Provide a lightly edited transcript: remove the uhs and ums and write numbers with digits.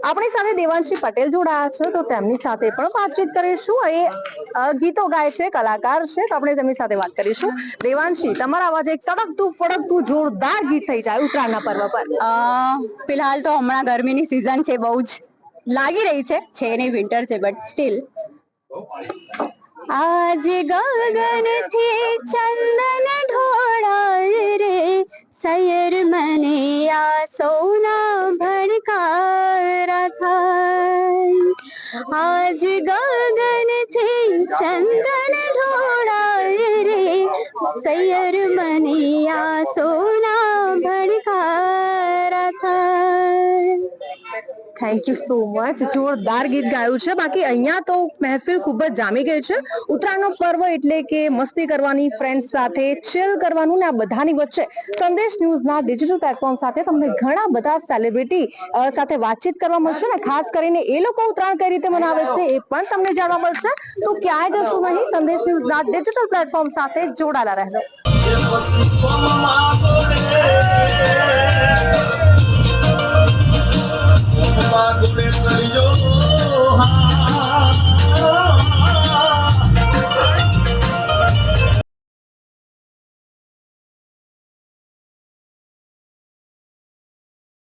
આપણી સાથે દેવાંશી પટેલ જોડાયા છે, તો તેમની સાથે પણ વાતચીત કરીશું. એ ગીતો ગાય છે, કલાકાર છે, તો આપણે તેમની સાથે વાત કરીશું. દેવાંશી, તમારા અવાજે એક તડકતું ફડકતું જોરદાર ગીત થઈ જાય ઉત્તરાયણના પર્વ પર. ફિલહાલ તો હમણાં ગરમીની સિઝન છે, બહુ જ લાગી રહી છે નહીં, વિન્ટર છે બટ સ્ટીલ. આજ ગગનથી ચંદન ઢોળાય રે, સૈયર મને આ સોના ભણકારા થાય. આજ ગગનથી ચંદન ઢોળાય રે, સૈયર મને આ સોના ભણકારા થાય. Thank you so much. જોરદાર ગીત ગાયું છે. બાકી અહીંયા તો મહેફિલ ખૂબ જ જામી ગઈ છે. ઉત્તરાયણનો પર્વ એટલે કે મસ્તી કરવાની, ફ્રેન્ડ્સ સાથે ચિલ કરવાનું, ને આ બધાની વચ્ચે સંદેશ ન્યૂઝના ડિજિટલ પ્લેટફોર્મ સાથે તમને ઘણા બધા સેલિબ્રિટી સાથે વાતચીત કરવા મળશે, ને ખાસ કરીને એ લોકો ઉત્તરાયણ કઈ રીતે મનાવે છે એ પણ તમને જાણવા મળશે. તો ક્યાંય જશો નહીં, સંદેશ ન્યૂઝના ડિજિટલ પ્લેટફોર્મ સાથે જોડાયેલા રહેજો.